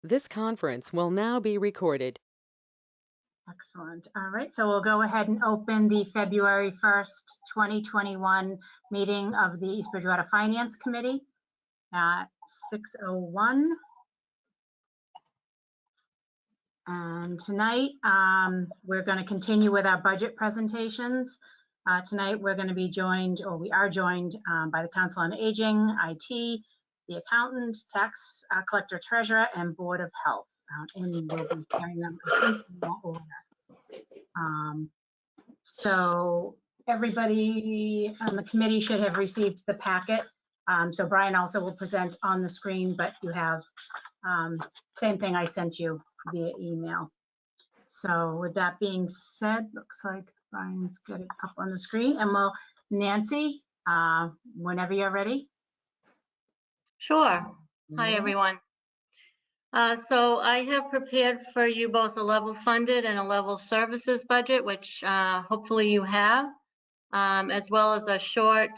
This conference will now be recorded. Excellent. All right, so we'll go ahead and open the February 1st, 2021 meeting of the East Bridgewater Finance Committee at 6:01. And tonight, we're going to continue with our budget presentations. Tonight, we're going to be joined, or we are joined by the Council on Aging, IT, the accountant, tax collector, treasurer, and Board of Health. And we'll be carrying them, I think, in that order. So everybody on the committee should have received the packet. So Brian also will present on the screen, but you have same thing I sent you via email. So with that being said, looks like Brian's got it up on the screen, and we'll, Nancy, whenever you're ready. Sure. Hi, everyone. So I have prepared for you both a level funded and a level services budget, which hopefully you have, as well as a short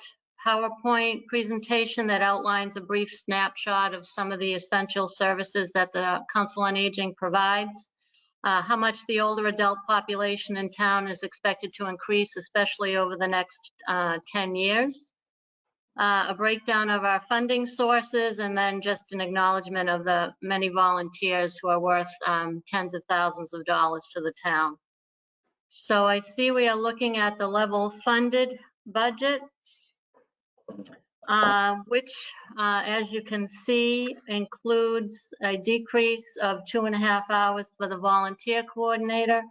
PowerPoint presentation that outlines a brief snapshot of some of the essential services that the Council on Aging provides, how much the older adult population in town is expected to increase, especially over the next 10 years. A breakdown of our funding sources, and then just an acknowledgement of the many volunteers who are worth tens of thousands of dollars to the town. So I see we are looking at the level funded budget, which, as you can see, includes a decrease of 2.5 hours for the volunteer coordinator,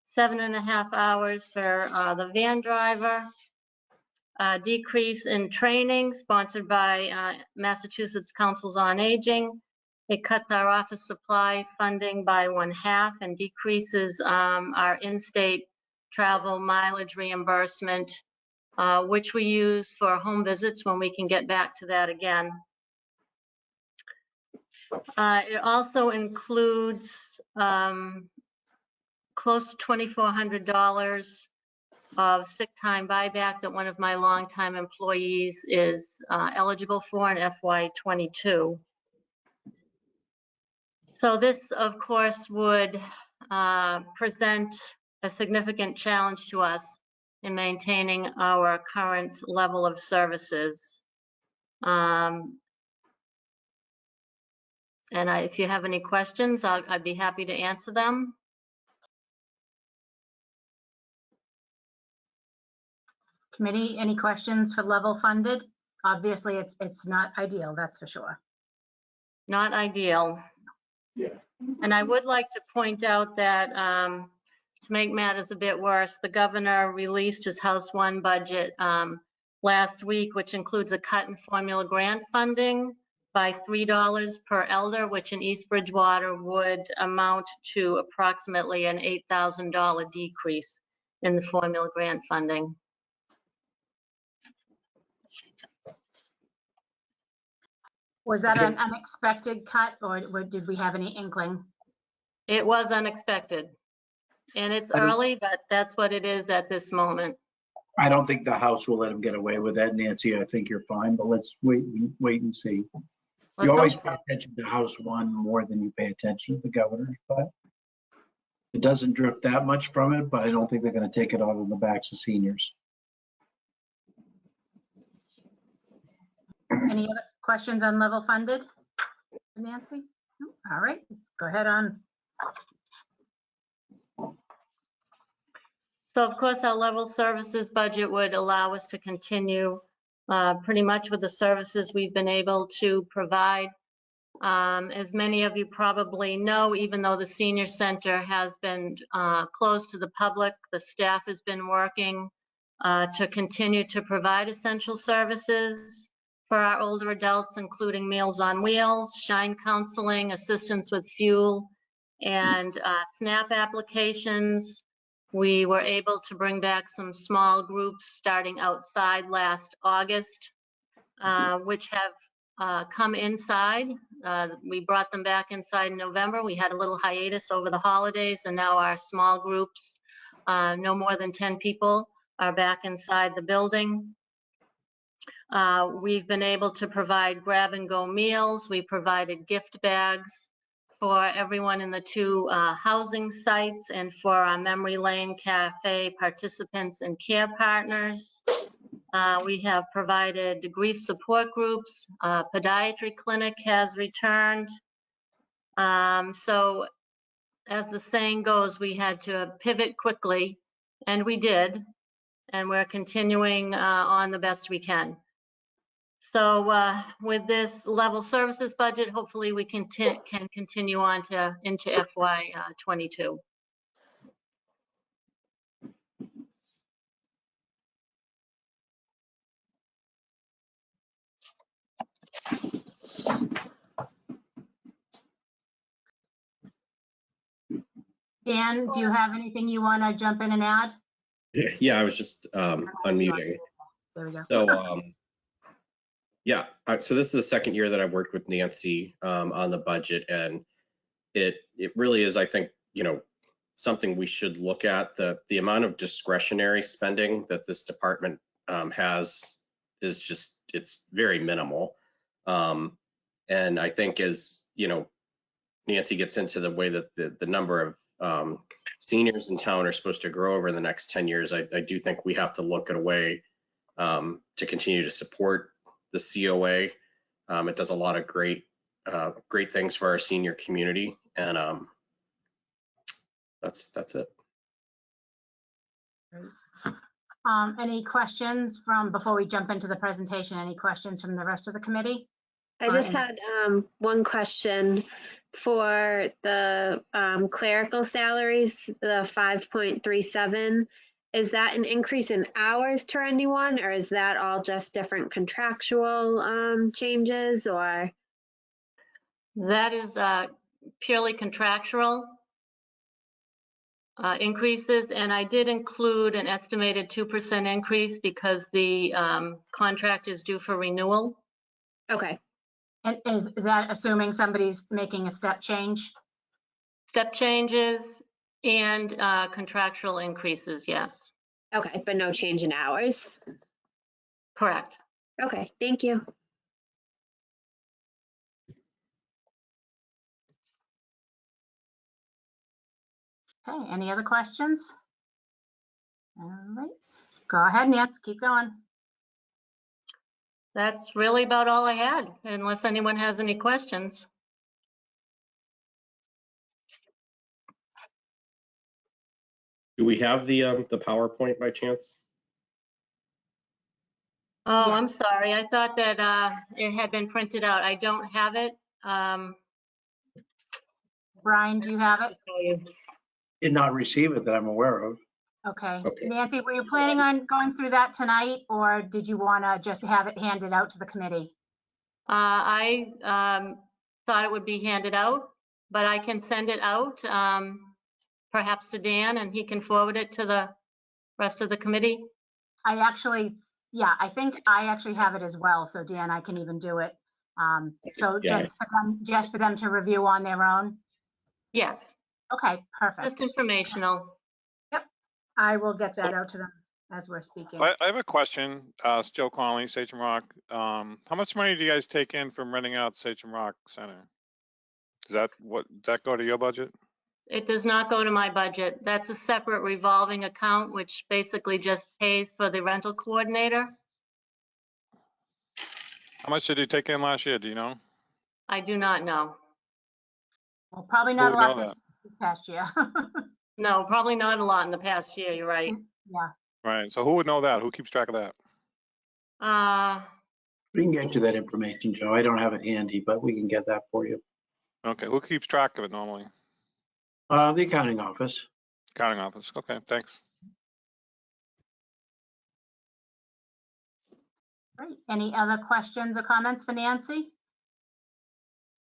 7.5 hours for the van driver, decrease in training sponsored by Massachusetts Councils on Aging. It cuts our office supply funding by 1/2 and decreases our in-state travel mileage reimbursement, which we use for home visits when we can get back to that again. It also includes close to $2,400 of sick time buyback that one of my longtime employees is eligible for in FY22. So this, of course, would present a significant challenge to us in maintaining our current level of services. And if you have any questions, I'd be happy to answer them. Committee, any questions for level funded? Obviously, it's not ideal, that's for sure. Not ideal. Yeah. And I would like to point out that to make matters a bit worse, the governor released his House 1 budget last week, which includes a cut in formula grant funding by $3 per elder, which in East Bridgewater would amount to approximately an $8,000 decrease in the formula grant funding. Was that an unexpected cut, or did we have any inkling? It was unexpected, and it's early, but that's what it is at this moment. I don't think the House will let him get away with that, Nancy. I think you're fine, but let's wait and see. You always pay attention to House 1 more than you pay attention to the governor, but it doesn't drift that much from it, but I don't think they're going to take it out on the backs of seniors. Any other questions on level funded, Nancy? No? All right, go ahead on. So of course, our level services budget would allow us to continue pretty much with the services we've been able to provide. As many of you probably know, even though the senior center has been closed to the public, the staff has been working to continue to provide essential services for our older adults, including Meals on Wheels, Shine Counseling, assistance with fuel, and SNAP applications. We were able to bring back some small groups starting outside last August, which have come inside. We brought them back inside in November. We had a little hiatus over the holidays, and now our small groups, no more than 10 people, are back inside the building. We've been able to provide grab-and-go meals. We provided gift bags for everyone in the two housing sites and for our Memory Lane Cafe participants and care partners. We have provided grief support groups. Podiatry clinic has returned. So as the saying goes, we had to pivot quickly, and we did, and we're continuing on the best we can. So with this level services budget, hopefully we can continue on into FY '22. Dan, do you have anything you want to jump in and add? Yeah, I was just unmuting. There we go. So yeah, so this is the second year that I've worked with Nancy on the budget, and it really is, I think, something we should look at. The amount of discretionary spending that this department has is just, it's very minimal. And I think as Nancy gets into the way that the number of seniors in town are supposed to grow over the next 10 years, I do think we have to look at a way to continue to support the COA. It does a lot of great things for our senior community, and that's it. Any questions before we jump into the presentation, any questions from the rest of the committee? I just had one question for the clerical salaries, the 5.37. Is that an increase in hours to anyone, or is that all just different contractual changes, or? That is purely contractual increases, and I did include an estimated 2% increase because the contract is due for renewal. Okay. And is that assuming somebody's making a step change? Step changes and contractual increases, yes. Okay, but no change in hours? Correct. Okay, thank you. Okay, any other questions? All right, go ahead, Nancy, keep going. That's really about all I had, unless anyone has any questions. Do we have the PowerPoint by chance? Oh, Yes. I'm sorry. I thought that it had been printed out. I don't have it. Brian, do you have it? Did not receive it that I'm aware of. Okay. Okay. Nancy, were you planning on going through that tonight, or did you want to just have it handed out to the committee? I thought it would be handed out, but I can send it out, perhaps to Dan, and he can forward it to the rest of the committee. I think I actually have it as well. So Dan, I can even do it. So Yeah. just for them to review on their own. Yes, Okay, perfect. just informational. I will get that out to them as we're speaking. I have a question. It's Joe Conley, Sachem Rock. How much money do you guys take in from renting out Sachem Rock Center? Does that go to your budget? It does not go to my budget. That's a separate revolving account, which basically just pays for the rental coordinator. How much did you take in last year? Do you know? I do not know. Well, probably not a Who would lot know this past year. No, probably not a lot in the past year. You're right. Yeah. Right. So who would know that? Who keeps track of that? We can get you that information, Joe. I don't have it handy, but we can get that for you. Okay. Who keeps track of it normally? The accounting office. Accounting office. Okay. Thanks. Great. Any other questions or comments for Nancy?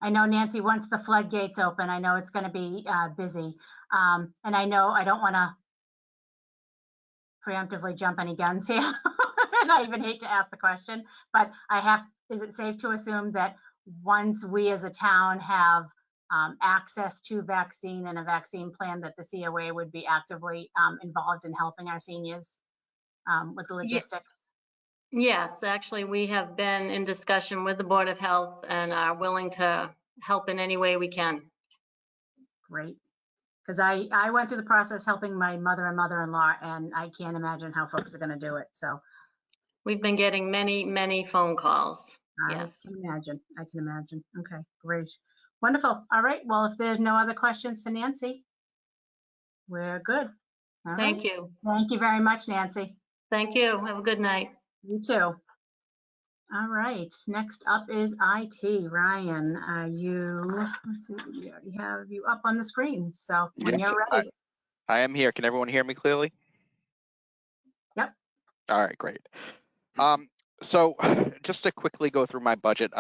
I know Nancy, once the floodgates open, I know it's going to be busy. And I know I don't want to preemptively jump any guns here. And I even hate to ask the question, but is it safe to assume that once we as a town have access to vaccine and a vaccine plan, that the COA would be actively involved in helping our seniors with the logistics? Yes, actually, we have been in discussion with the Board of Health and are willing to help in any way we can. Great. Because I went through the process helping my mother and mother-in-law, and I can't imagine how folks are going to do it. So We've been getting many, many phone calls. Yes. I can imagine. I can imagine. Okay, great. Wonderful. All right. Well, if there's no other questions for Nancy, we're good. All Thank right. you. Thank you very much, Nancy. Thank you. Have a good night. You too. All right. Next up is IT. Ryan, let's see, we already have you up on the screen. So when Yes, you're ready. I am here. Can everyone hear me clearly? Yep. All right, great. So just to quickly go through my budget.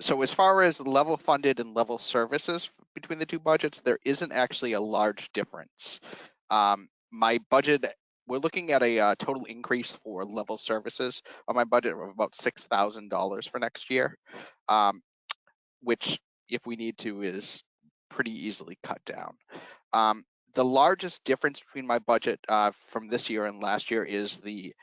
So as far as level funded and level services between the two budgets, there isn't actually a large difference. My budget, we're looking at a total increase for level services on my budget of about $6,000 for next year, which if we need to is pretty easily cut down. The largest difference between my budget from this year and last year is the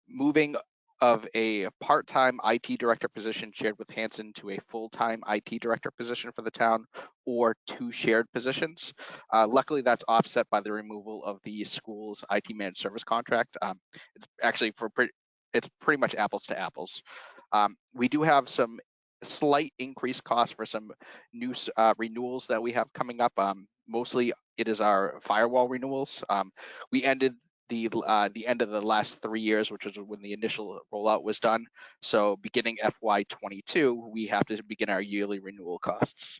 moving of a part-time IT director position shared with Hanson to a full-time IT director position for the town, or 2 shared positions. Luckily, that's offset by the removal of the school's IT managed service contract. It's actually it's pretty much apples to apples. We do have some slight increased costs for some new renewals that we have coming up. Mostly it is our firewall renewals. We ended the end of the last 3 years, which was when the initial rollout was done. So beginning FY22, we have to begin our yearly renewal costs.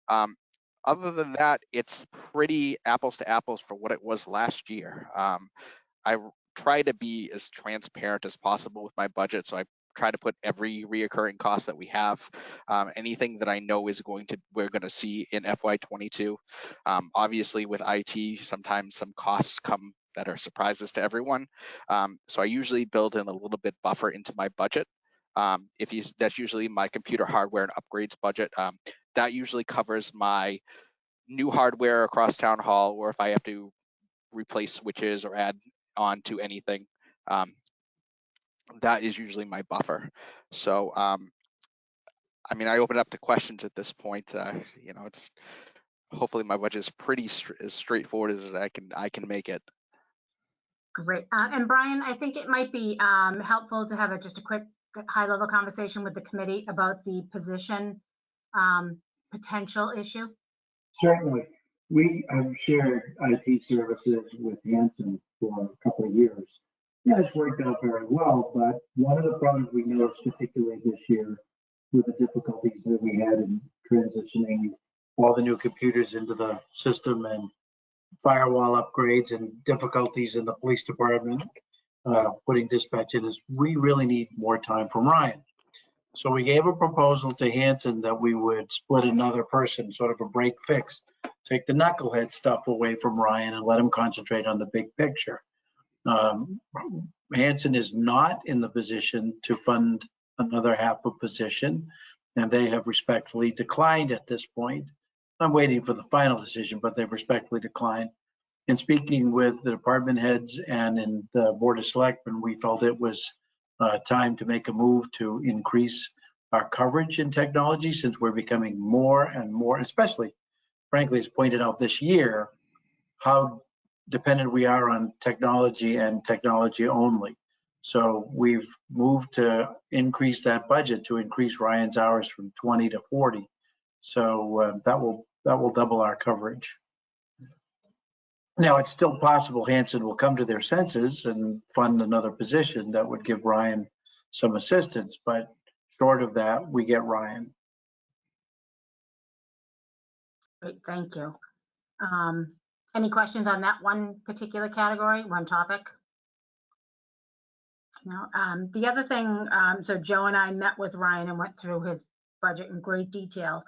Other than that, it's pretty apples to apples for what it was last year. I try to be as transparent as possible with my budget, so I try to put every reoccurring cost that we have, anything that I know is we're going to see in FY22. Obviously, with IT, sometimes some costs come that are surprises to everyone. So I usually build in a little bit buffer into my budget. That's usually my computer hardware and upgrades budget. That usually covers my new hardware across town hall, or if I have to replace switches or add on to anything. That is usually my buffer. So, I mean, I open up to questions at this point. It's hopefully my budget is pretty as straightforward as I can make it. Great. And Brian, I think it might be helpful to have just a quick high-level conversation with the committee about the position potential issue. Certainly. We have shared IT services with Hanson for a couple of years. Yeah, it's worked out very well, but one of the problems we noticed, particularly this year, with the difficulties that we had in transitioning all the new computers into the system and firewall upgrades and difficulties in the police department, putting dispatch in, is we really need more time from Ryan. So we gave a proposal to Hanson that we would split another person, sort of a break fix, take the knucklehead stuff away from Ryan and let him concentrate on the big picture. Hanson is not in the position to fund another half a position, and they have respectfully declined at this point. I'm waiting for the final decision, but they've respectfully declined. In speaking with the department heads and in the Board of Selectmen, we felt it was time to make a move to increase our coverage in technology, since we're becoming more and more, especially, frankly, as pointed out this year, how dependent we are on technology and technology only. So we've moved to increase that budget to increase Ryan's hours from 20 to 40. So that will double our coverage. Now, it's still possible Hanson will come to their senses and fund another position that would give Ryan some assistance, but short of that, we get Ryan. Great, thank you. Any questions on that one particular category, one topic? No. The other thing, so Joe and I met with Ryan and went through his budget in great detail.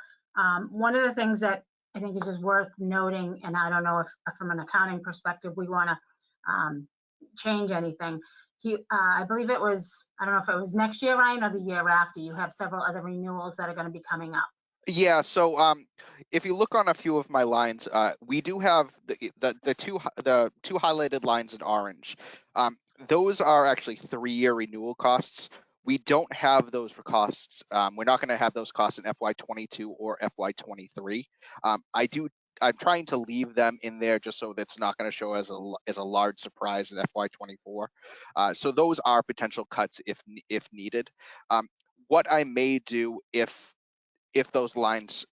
One of the things that I think is just worth noting, and I don't know if from an accounting perspective we want to change anything. I believe it was, I don't know if it was next year, Ryan, or the year after, you have several other renewals that are going to be coming up. Yeah, so if you look on a few of my lines, we do have the two highlighted lines in orange. Those are actually 3-year renewal costs. We don't have those for costs. We're not going to have those costs in FY22 or FY23. I'm trying to leave them in there just so that's not going to show as a large surprise in FY24. So those are potential cuts if needed. What I may do if those lines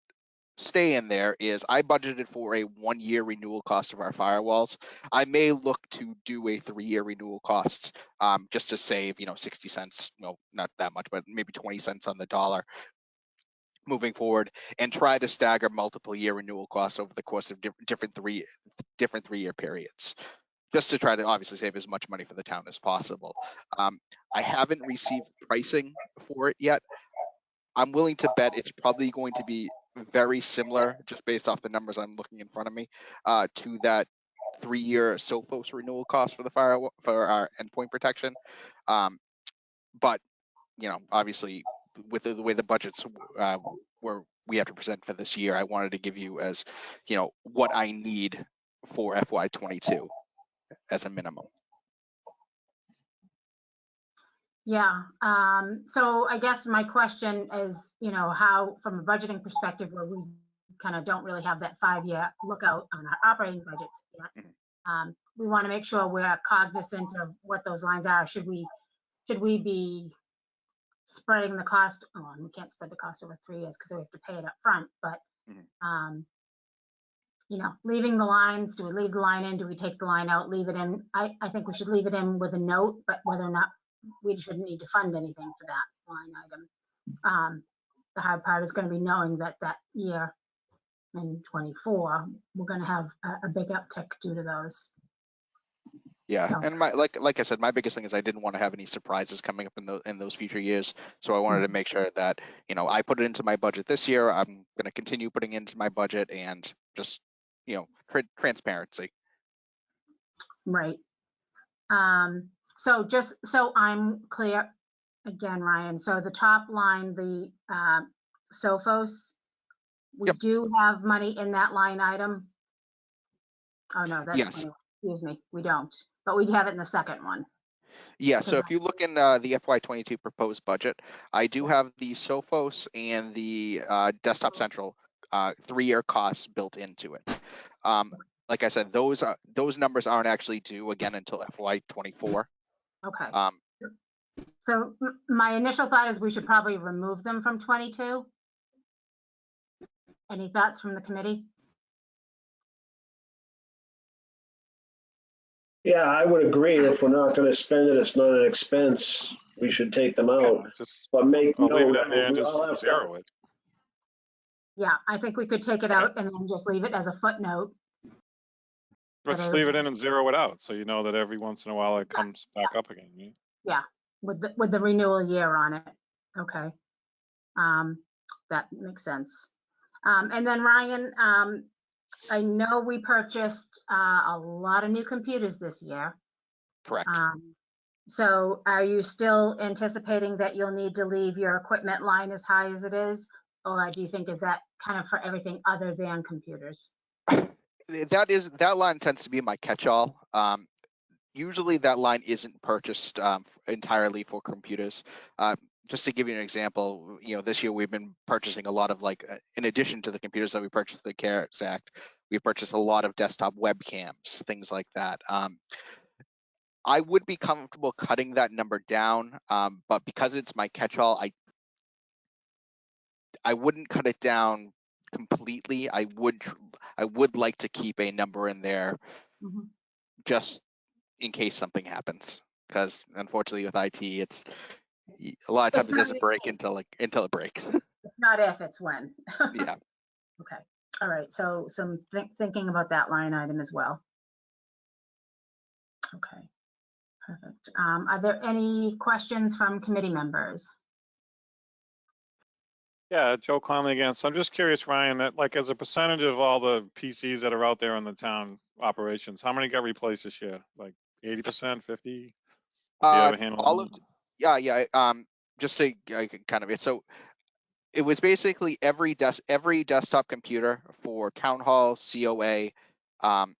stay in there is I budgeted for a 1-year renewal cost of our firewalls. I may look to do a 3-year renewal cost just to save, 60 cents, well, not that much, but maybe 20 cents on the dollar moving forward, and try to stagger multiple year renewal costs over the course of different 3-year periods, just to try to obviously save as much money for the town as possible. I haven't received pricing for it yet. I'm willing to bet it's probably going to be very similar, just based off the numbers I'm looking in front of me, to that 3-year Sophos renewal cost for our endpoint protection. But obviously, with the way the budgets we have to present for this year, I wanted to give you as what I need for FY22 as a minimum. Yeah, so I guess my question is, how, from a budgeting perspective, where we kind of don't really have that 5-year lookout on our operating budgets yet, we want to make sure we're cognizant of what those lines are. Should we be spreading the cost on? We can't spread the cost over 3 years because we have to pay it up front, but leaving the lines, do we leave the line in? Do we take the line out, leave it in? I think we should leave it in with a note, but whether or not we shouldn't need to fund anything for that line item. The hard part is going to be knowing that year in 24, we're going to have a big uptick due to those. Yeah, and like I said, my biggest thing is I didn't want to have any surprises coming up in those future years. So I wanted to make sure that I put it into my budget this year. I'm going to continue putting it into my budget, and just transparency. Right. So just so I'm clear again, Ryan. So the top line, the Sophos, we do have money in that line item. Oh no, that's yes. Excuse me, we don't. But we have it in the second one. Yeah, so if you look in the FY22 proposed budget, I do have the Sophos and the Desktop Central 3-year costs built into it. Like I said, those numbers aren't actually due again until FY24. Okay. So my initial thought is we should probably remove them from 22. Any thoughts from the committee? Yeah, I would agree. If we're not going to spend it, it's not an expense. We should take them out. But make I'll leave note, it in there and we all have just zero it. Yeah, I think we could take it out and then just leave it as a footnote. Let's leave it in and zero it out, so you know that every once in a while it comes back up again. Yeah, with the renewal year on it. Okay, that makes sense. And then Ryan, I know we purchased a lot of new computers this year. Correct. So are you still anticipating that you'll need to leave your equipment line as high as it is? Or do you think is that kind of for everything other than computers? That line tends to be my catch-all. Usually that line isn't purchased entirely for computers. Just to give you an example, this year we've been purchasing a lot of, in addition to the computers that we purchased the CARES Act, we purchased a lot of desktop webcams, things like that. I would be comfortable cutting that number down, but because it's my catch-all, I wouldn't cut it down completely. I would like to keep a number in there just in case something happens, because unfortunately with IT, it's a lot of times it doesn't break until it breaks. It's not if, it's when. Yeah. Okay. All right. So some thinking about that line item as well. Okay. Perfect. Are there any questions from committee members? Yeah, Joe Conley again. So I'm just curious, Ryan, that as a percentage of all the PCs that are out there in the town operations, how many got replaced this year? 80%, 50? All of just to kind of so it was basically every desktop computer for town hall, COA, and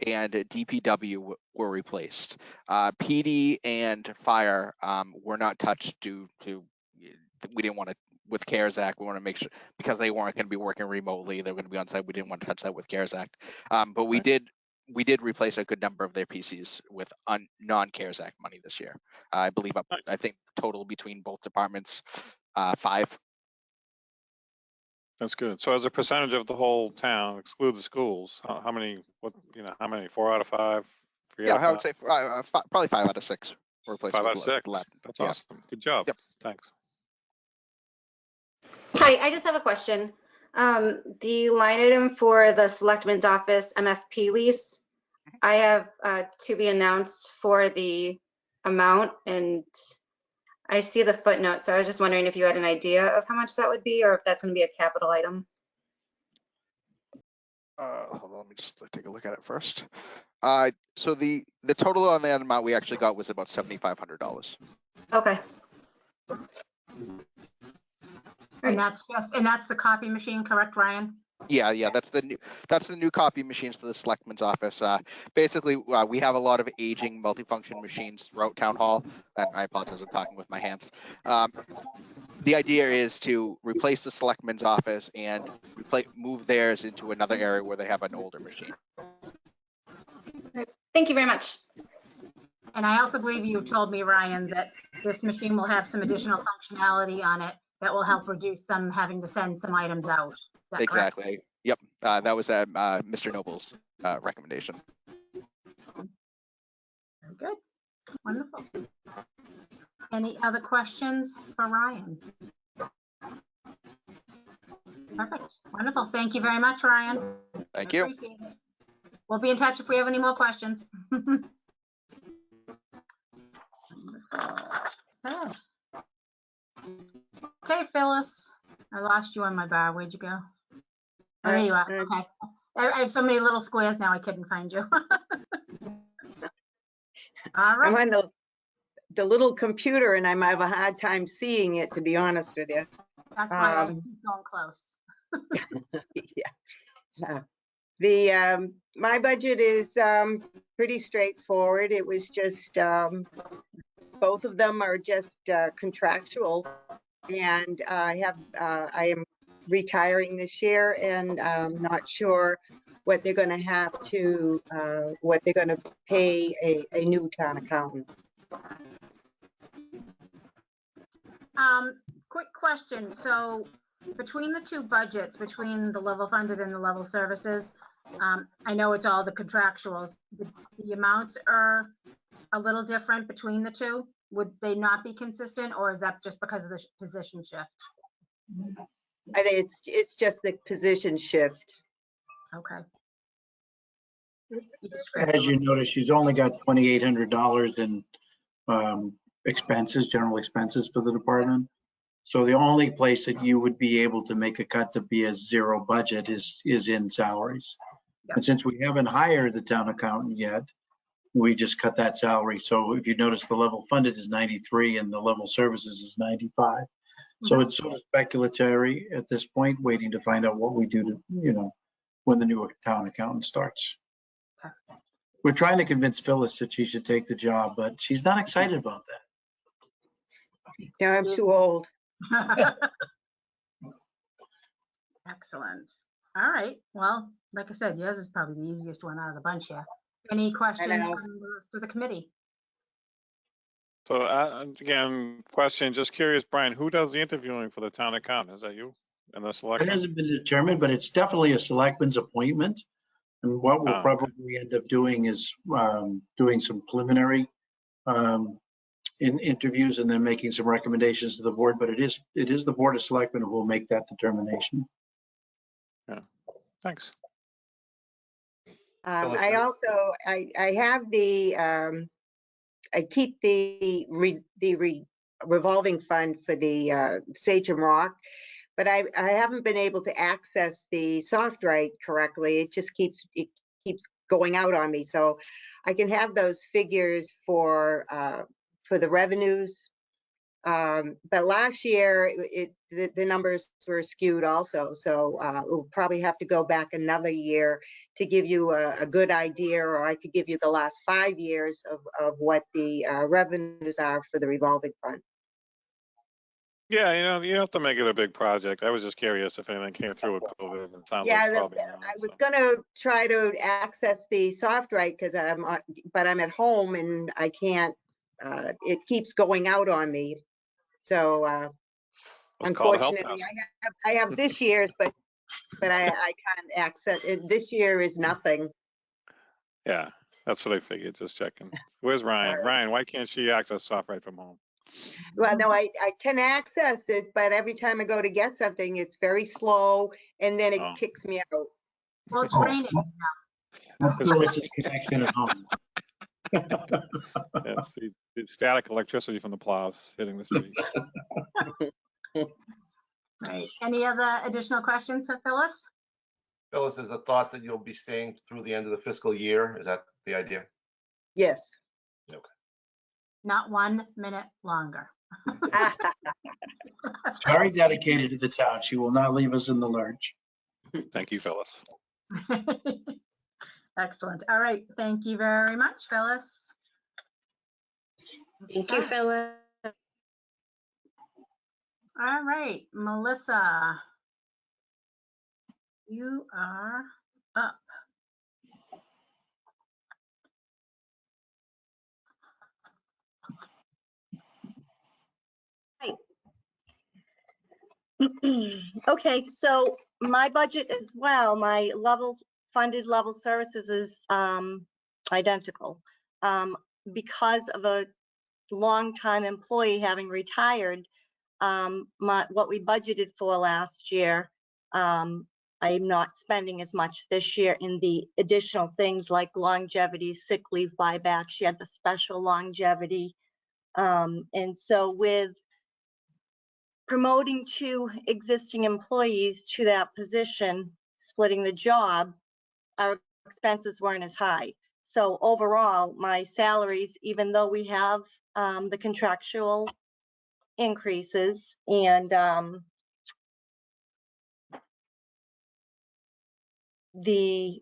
DPW were replaced. PD and fire were not touched due to we didn't want to with CARES Act. We want to make sure, because they weren't going to be working remotely, they're going to be on site. We didn't want to touch that with CARES Act. But we did replace a good number of their PCs with non-CARES Act money this year. I believe I think total between both departments, 5. That's good. So as a percentage of the whole town, exclude the schools, how many, how many, 4 out of 5? 3 Yeah, out of I would 5? say probably 5 out of 6 replaced 5 out with of 6. lab. That's Yeah. awesome. Good job. Yep. Thanks. Hi, I just have a question. The line item for the Selectman's Office MFP lease, I have to be announced for the amount, and I see the footnote, so I was just wondering if you had an idea of how much that would be, or if that's going to be a capital item. Hold on, let me just take a look at it first. So the total on that amount we actually got was about $7,500. Okay. And that's the copy machine, correct, Ryan? Yeah, that's the new copy machines for the Selectman's Office. Basically, we have a lot of aging multifunction machines throughout Town Hall. And I apologize, I'm talking with my hands. The idea is to replace the Selectman's Office and move theirs into another area where they have an older machine. Thank you very much. And I also believe you told me, Ryan, that this machine will have some additional functionality on it that will help reduce some having to send some items out. Is that Exactly. correct? Yep. That was Mr. Noble's recommendation. Very good. Wonderful. Any other questions for Ryan? Perfect. Wonderful. Thank you very much, Ryan. Thank you. Appreciate it. We'll be in touch if we have any more questions. Okay, Phyllis. I lost you on my bar. Where'd you go? Oh, there you are. Okay. I have so many little squares now I couldn't find you. All right. I'm on the little computer and I have a hard time seeing it, to be honest with you. That's why I keep going close. Yeah. My budget is pretty straightforward. It was just both of them are just contractual, and I am retiring this year, and I'm not sure what they're going to have to what they're going to pay a new town accountant. Quick question. So between the two budgets, between the level funded and the level services, I know it's all the contractuals. The amounts are a little different between the two. Would they not be consistent, or is that just because of the position shift? It's just the position shift. Okay. As you notice, she's only got $2,800 in expenses, general expenses for the department. So the only place that you would be able to make a cut to be a zero budget is in salaries. Yep. And since we haven't hired the town accountant yet, we just cut that salary. So if you notice, the level funded is 93 and the level services is 95. So it's sort of speculatory at this point, waiting to find out what we do to, when the new town accountant starts. Okay. We're trying to convince Phyllis that she should take the job, but she's not excited about that. No, I'm too old. Excellent. All right. Well, like I said, yours is probably the easiest one out of the bunch here. Any questions from the rest of the committee? So again, question, just curious, Brian, who does the interviewing for the town accountant? Is that you and the selectman? It hasn't been determined, but it's definitely a selectman's appointment. And what we'll probably end up doing is doing some preliminary interviews and then making some recommendations to the board. But it is the Board of Selectmen who will make that determination. Yeah. Thanks. I also have the I keep the revolving fund for the Sage and Rock, but I haven't been able to access the soft write correctly. It just keeps going out on me. So I can have those figures for the revenues. But last year the numbers were skewed also. So we'll probably have to go back another year to give you a good idea, or I could give you the last 5 years of what the revenues are for the revolving fund. Yeah, you have to make it a big project. I was just curious if anything came through with COVID. It sounds Yeah, like probably not. I was So. gonna try to access the soft right because but I'm at home and I can't, it keeps going out on me. So Let's call the help unfortunately, desk. I have this year's, but I can't access it. This year is nothing. Yeah, that's what I figured. Just checking. Where's Ryan? Ryan, why can't she access soft right from home? Well, no, I can access it, but every time I go to get something, it's very slow and then it Oh. kicks me out. Well, it's Oh, raining. That's Phyllis's connection at home. It's the static electricity from the plows hitting the street. Right. Any other additional questions for Phyllis? Phyllis, is the thought that you'll be staying through the end of the fiscal year? Is that the idea? Yes. Okay. Not 1 minute longer. Very dedicated to the town. She will not leave us in the lurch. Thank you, Phyllis. Excellent. All right. Thank you very much, Phyllis. Thank you, Okay. Phyllis. All right, Melissa, you are up. Okay, so my budget as well, my funded level services is identical. Because of a longtime employee having retired, what we budgeted for last year, I'm not spending as much this year in the additional things like longevity, sick leave buyback. She had the special longevity. And so with promoting 2 existing employees to that position, splitting the job, our expenses weren't as high. So overall, my salaries, even though we have the contractual increases and the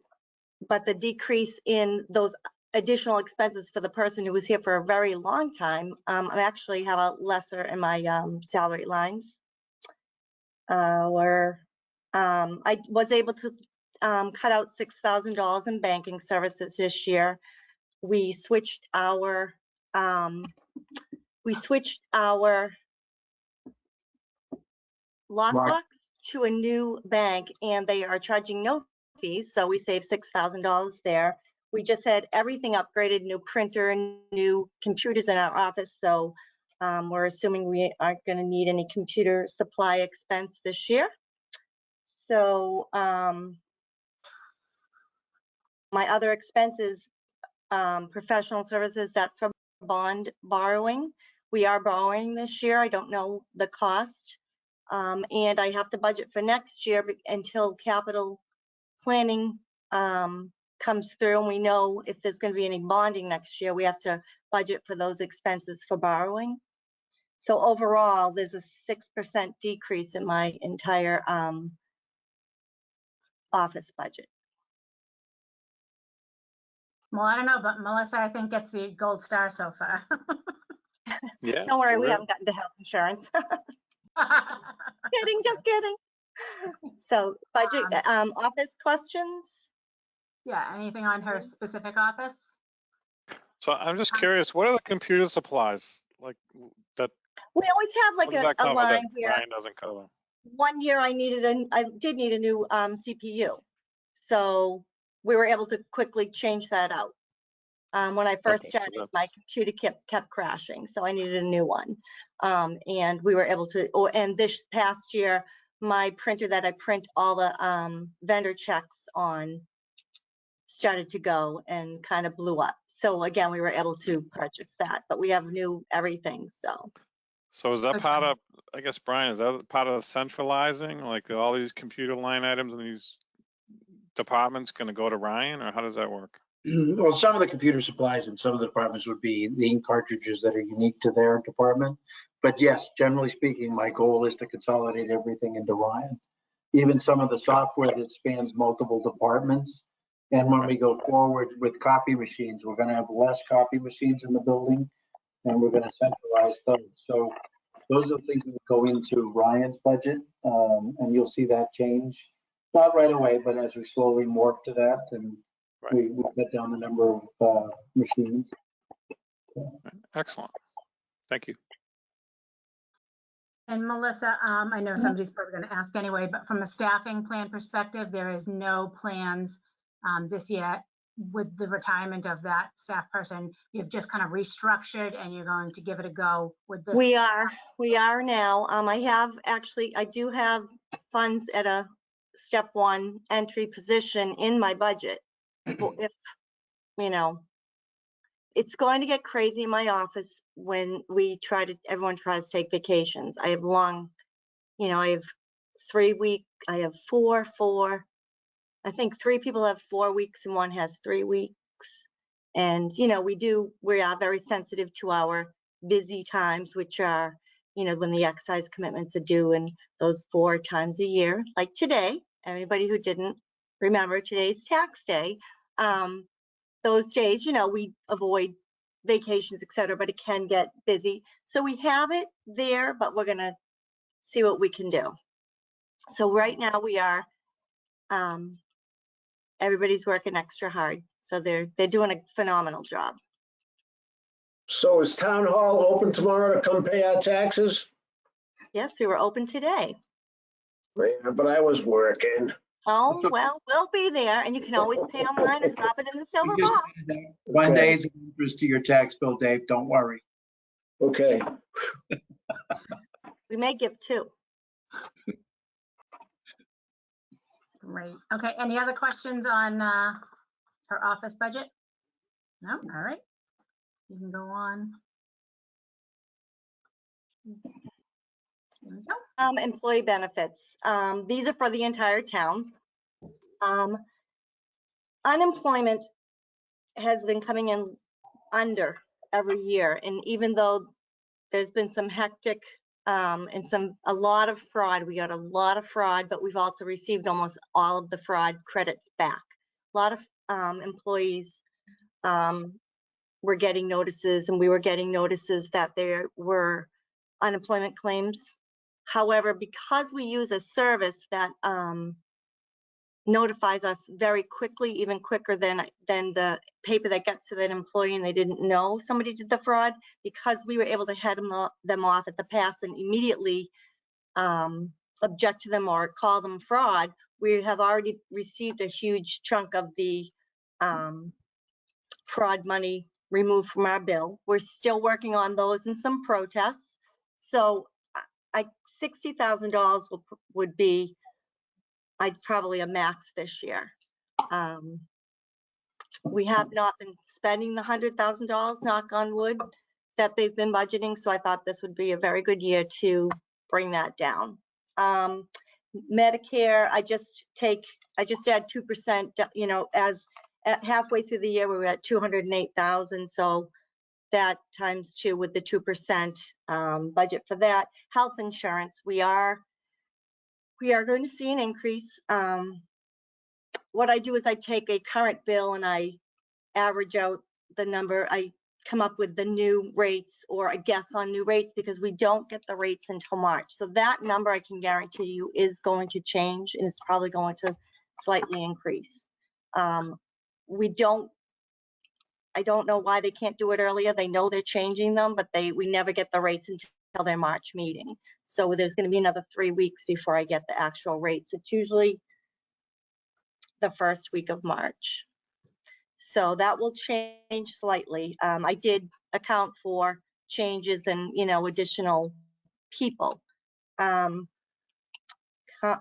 decrease in those additional expenses for the person who was here for a very long time, I actually have a lesser in my salary lines. I was able to cut out $6,000 in banking services this year. We switched our lockbox to a new bank, and they are charging no fees, so we saved $6,000 there. We just had everything upgraded, new printer and new computers in our office, so we're assuming we aren't going to need any computer supply expense this year. So my other expenses, professional services, that's for bond borrowing. We are borrowing this year. I don't know the cost. And I have to budget for next year until capital planning comes through and we know if there's going to be any bonding next year. We have to budget for those expenses for borrowing. So overall, there's a 6% decrease in my entire office budget. Well, I don't know, but Melissa, I think gets the gold star so far. Yeah. Don't worry, we haven't gotten to health insurance. Kidding, just kidding. So budget, office questions? Yeah, anything on her specific office? So I'm just curious, what are the computer supplies like that? We always have What like does that a cover line that where Ryan doesn't cover? one year I did need a new CPU. So we were able to quickly change that out. When I first Okay, so started, my computer kept crashing, so I needed a new one. And we were able to, and this past year, my printer that I print all the vendor checks on started to go and kind of blew up. So again, we were able to purchase that, but we have new everything, so. So is that part of, I guess, Brian, is that part of the centralizing, like all these computer line items and these departments going to go to Ryan, or how does that work? Well, some of the computer supplies in some of the departments would be the ink cartridges that are unique to their department. But yes, generally speaking, my goal is to consolidate everything into Ryan. Even some of the software that spans multiple departments. And when we go forward with copy machines, we're going to have less copy machines in the building, and we're going to centralize those. So Those are the things that go into Ryan's budget, and you'll see that change. Not right away, but as we slowly morph to that, and we cut down the number of machines. Excellent. Thank you. And Melissa, I know somebody's probably going to ask anyway, but from a staffing plan perspective, there is no plans this year with the retirement of that staff person. You've just kind of restructured and you're going to give it a go with this. We are now. I do have funds at a step one entry position in my budget. If, it's going to get crazy in my office when everyone tries to take vacations. I have I have 3 weeks, I have four. I think 3 people have 4 weeks and 1 has 3 weeks. And, we are very sensitive to our busy times, which are, when the excise commitments are due, and those 4 times a year, like today. Anybody who didn't remember, today's tax day. Those days, we avoid vacations, etc., but it can get busy. So we have it there, but we're going to see what we can do. So right now we are, everybody's working extra hard. So they're doing a phenomenal job. So is town hall open tomorrow to come pay our taxes? Yes, we were open today. Yeah, but I was working. Oh, well, we'll be there, and you can always pay online and drop it in the silver You just box. added that 1 day's interest to your tax bill, Dave. Don't worry. Okay. We may give 2. Great. Okay. Any other questions on her office budget? No? All right. You can go on. There we go. Employee benefits. These are for the entire town. Unemployment has been coming in under every year, and even though there's been some hectic and a lot of fraud, we got a lot of fraud, but we've also received almost all of the fraud credits back. A lot of employees were getting notices, and we were getting notices that there were unemployment claims. However, because we use a service that notifies us very quickly, even quicker than the paper that gets to that employee and they didn't know somebody did the fraud, because we were able to head them off at the pass and immediately object to them or call them fraud, we have already received a huge chunk of the fraud money removed from our bill. We're still working on those and some protests. So $60,000 would be probably a max this year. We have not been spending the $100,000, knock on wood, that they've been budgeting. So I thought this would be a very good year to bring that down. Medicare, I just add 2%, as at halfway through the year, we were at 208,000. So that times 2 with the 2% budget for that. Health insurance, we are going to see an increase. What I do is I take a current bill and I average out the number. I come up with the new rates or a guess on new rates, because we don't get the rates until March. So that number, I can guarantee you, is going to change, and it's probably going to slightly increase. I don't know why they can't do it earlier. They know they're changing them, but we never get the rates until their March meeting. So there's going to be another 3 weeks before I get the actual rates. It's usually the first week of March. So that will change slightly. I did account for changes and, additional people. And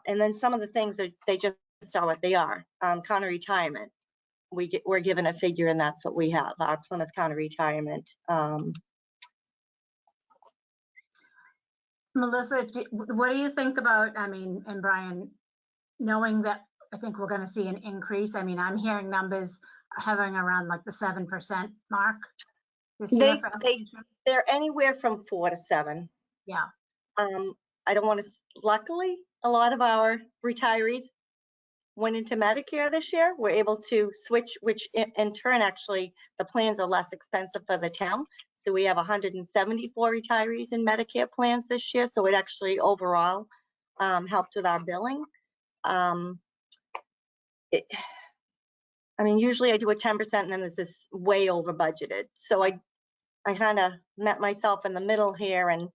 then some of the things that they just are what they are. County retirement. We're given a figure, and that's what we have, our Plymouth County retirement. Melissa, what do you think about, and Brian, knowing that I think we're going to see an increase? I'm hearing numbers hovering around like the 7% mark this year. They're anywhere from 4 to 7. Yeah. I don't want to, luckily, a lot of our retirees went into Medicare this year, we're able to switch, which in turn, actually, the plans are less expensive for the town. So we have 174 retirees in Medicare plans this year. So it actually overall helped with our billing. I mean, usually I do a 10% and then there's this way over budgeted. So I kind of met myself in the middle here, and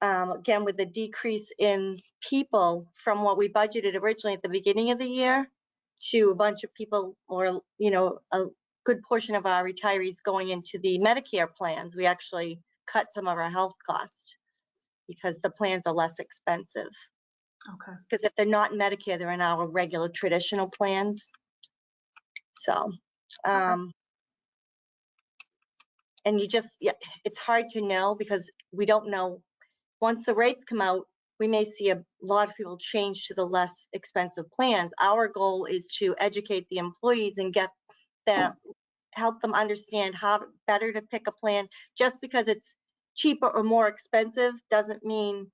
again, with the decrease in people from what we budgeted originally at the beginning of the year to a bunch of people, or, you know, a good portion of our retirees going into the Medicare plans, we actually cut some of our health costs because the plans are less expensive. Okay. Because if they're not in Medicare, they're in our regular traditional plans. So, and you just, yeah, it's hard to know because we don't know. Once the rates come out, we may see a lot of people change to the less expensive plans. Our goal is to educate the employees and get them, help them understand how better to pick a plan. Just because it's cheaper or more expensive doesn't mean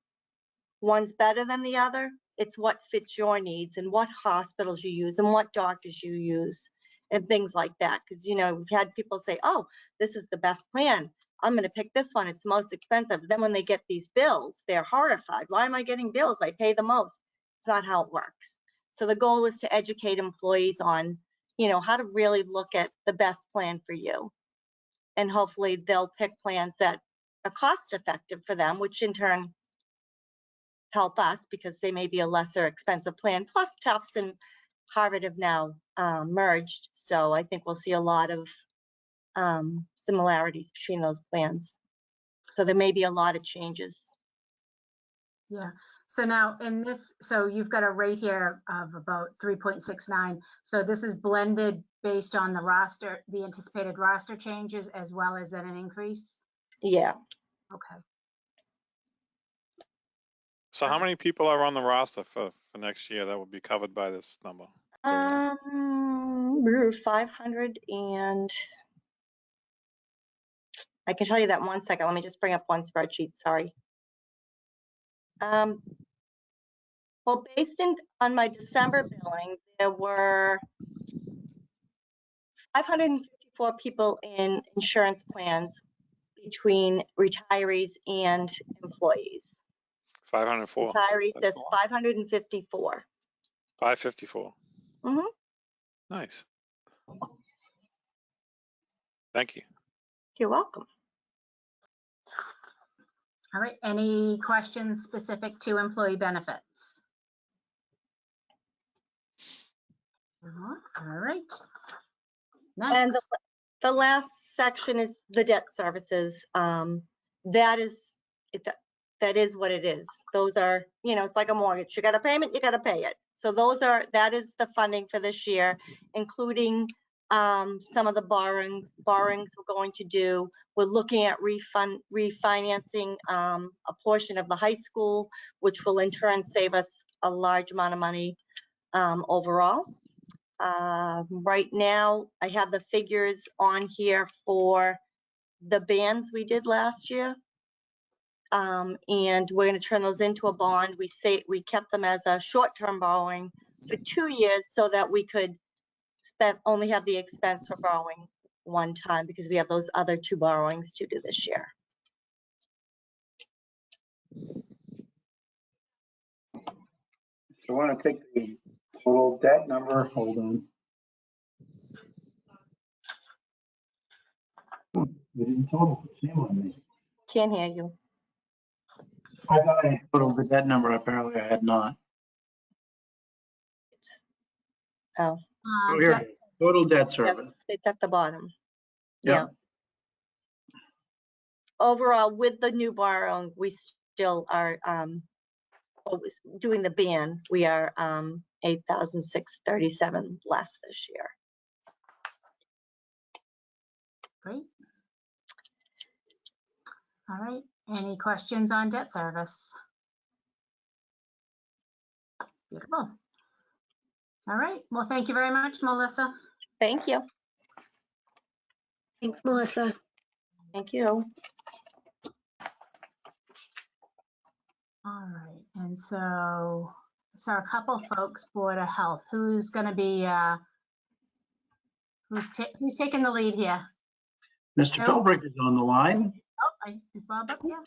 one's better than the other. It's what fits your needs and what hospitals you use and what doctors you use and things like that. Because, you know, we've had people say, oh, this is the best plan. I'm going to pick this one. It's the most expensive. Then when they get these bills, they're horrified. Why am I getting bills? I pay the most. It's not how it works. So the goal is to educate employees on, you know, how to really look at the best plan for you. And hopefully they'll pick plans that are cost effective for them, which in turn help us because they may be a lesser expensive plan. Plus Tufts and Harvard have now merged. So I think we'll see a lot of similarities between those plans. So there may be a lot of changes. Yeah. So now in this, so you've got a rate here of about 3.69. So this is blended based on the roster, the anticipated roster changes, as well as then an increase? Yeah. Okay. So how many people are on the roster for next year that will be covered by this number? We're 500 and I can tell you that in 1 second. Let me just bring up one spreadsheet. Sorry. Well, based on my December billing, there were 554 people in insurance plans between retirees and employees. 504. Retirees, that's 554. 554. Mm-hmm. Nice. Thank you. You're welcome. All right. Any questions specific to employee benefits? All right. Next. And the last section is the debt services. That is what it is. Those are, you know, it's like a mortgage. You got a payment, you got to pay it. So that is the funding for this year, including some of the borrowings we're going to do. We're looking at refinancing a portion of the high school, which will in turn save us a large amount of money overall. Right now, I have the figures on here for the bands we did last year. And we're going to turn those into a bond. We kept them as a short-term borrowing for 2 years so that we could only have the expense for borrowing one time because we have those other 2 borrowings to do this year. So I want to take the total debt number. Hold on. We didn't total. Shame on me. Can't hear you. I thought I had totaled the debt number. Apparently I had not. Oh. Oh, here it is. Total debt service. It's at the bottom. Yeah. Overall, with the new borrowing, we still are doing the ban. We are 8,637 less this year. Great. All right. Any questions on debt service? Beautiful. All right. Well, thank you very much, Melissa. Thank you. Thanks, Melissa. Thank you. All right. And so So a couple folks, Board of Health, who's gonna be, who's taking the lead here? Mr. Joe? Philbrick is on the line. Oh, is Bob up here?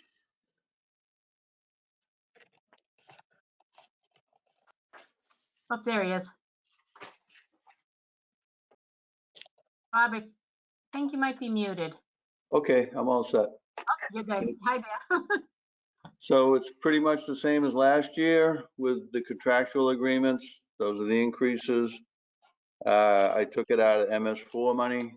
Oh, there he is. Bob, I think you might be muted. Okay, I'm all set. Oh, you're good. Hi there. So it's pretty much the same as last year with the contractual agreements. Those are the increases. I took it out of MS4 money.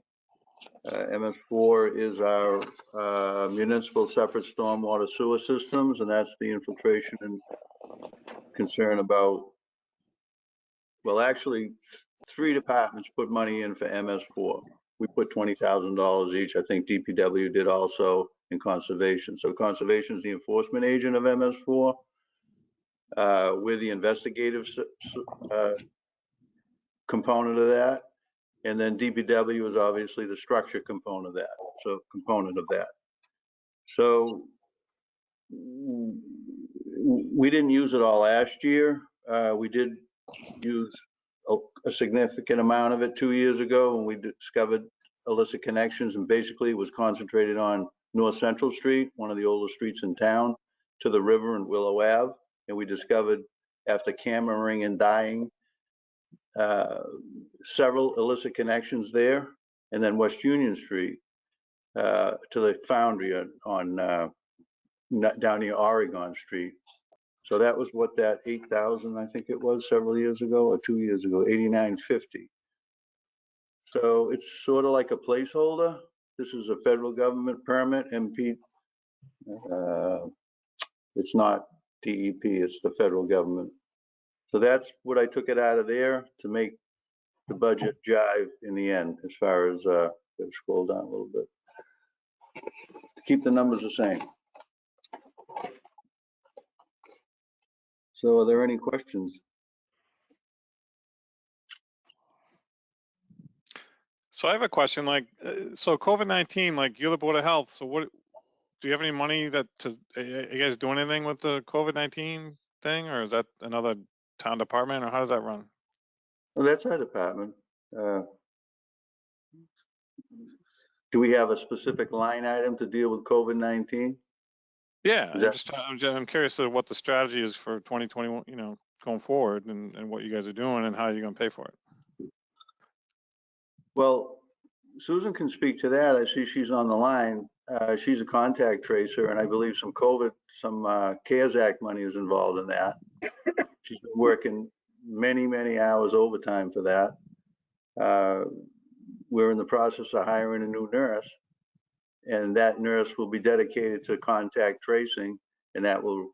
MS4 is our municipal separate stormwater sewer systems, and that's the infiltration and concern about, well, actually, 3 departments put money in for MS4. We put $20,000 each. I think DPW did also, in conservation. So conservation is the enforcement agent of MS4. We're the investigative component of that. And then DPW is obviously the structure component of that. So we didn't use it all last year. We did use a significant amount of it 2 years ago when we discovered illicit connections, and basically it was concentrated on North Central Street, one of the oldest streets in town, to the river and Willow Ave. And we discovered, after cameraing and dyeing, several illicit connections there. And then West Union Street to the foundry on down near Oregon Street. So that was what that 8,000, I think it was several years ago or 2 years ago, 8950. So it's sort of like a placeholder. This is a federal government permit, MP. It's not DEP, it's the federal government. So that's what I took it out of there to make the budget jive in the end, as far as, scroll down a little bit. Keep the numbers the same. So are there any questions? So I have a question, like, so COVID-19, like you're the Board of Health, so what, do you have any money are you guys doing anything with the COVID-19 thing, or is that another town department, or how does that run? Well, that's our department. Do we have a specific line item to deal with COVID-19? Yeah, I'm curious of what the strategy is for 2021, going forward, and what you guys are doing and how you're gonna pay for it. Well, Susan can speak to that. I see she's on the line. She's a contact tracer, and I believe some CARES Act money is involved in that. She's been working many, many hours overtime for that. We're in the process of hiring a new nurse, and that nurse will be dedicated to contact tracing, and that will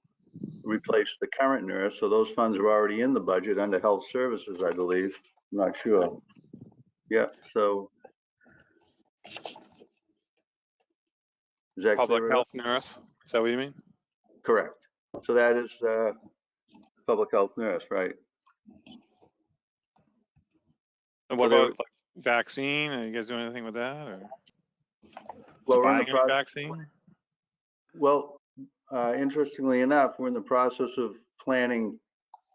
replace the current nurse. So those funds are already in the budget under health services, I believe. I'm not sure. Yeah, so. Is that Public clear? health nurse, is that what you mean? Correct. So that is public health nurse, right? And what about like vaccine? Are you guys doing anything with that, or well, we're in buying the any vaccine? Well, interestingly enough, we're in the process of planning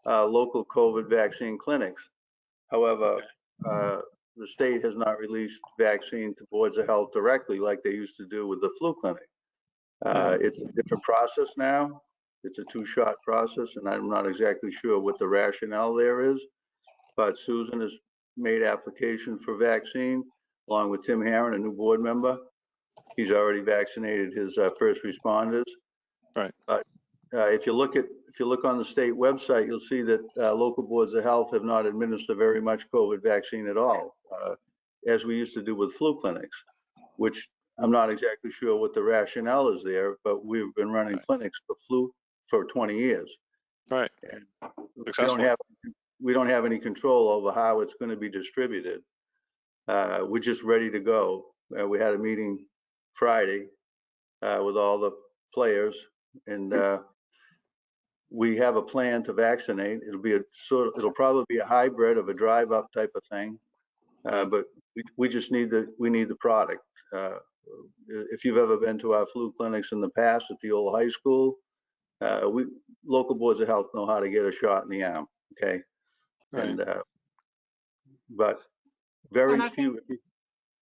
local COVID vaccine clinics. However, the state has not released vaccine to boards of health directly like they used to do with the flu clinic. It's a different process now. It's a 2-shot process, and I'm not exactly sure what the rationale there is. But Susan has made application for vaccine along with Tim Herron, a new board member. He's already vaccinated his first responders. Right. But if you look on the state website, you'll see that local boards of health have not administered very much COVID vaccine at all, as we used to do with flu clinics, which I'm not exactly sure what the rationale is there, but we've been running clinics for flu for 20 years. Right. And we don't have any control over how it's going to be distributed. We're just ready to go. We had a meeting Friday with all the players, and we have a plan to vaccinate. It'll probably be a hybrid of a drive-up type of thing, but we just need the product. If you've ever been to our flu clinics in the past at the old high school, local boards of health know how to get a shot in the arm, okay? Right. And, but very And I few.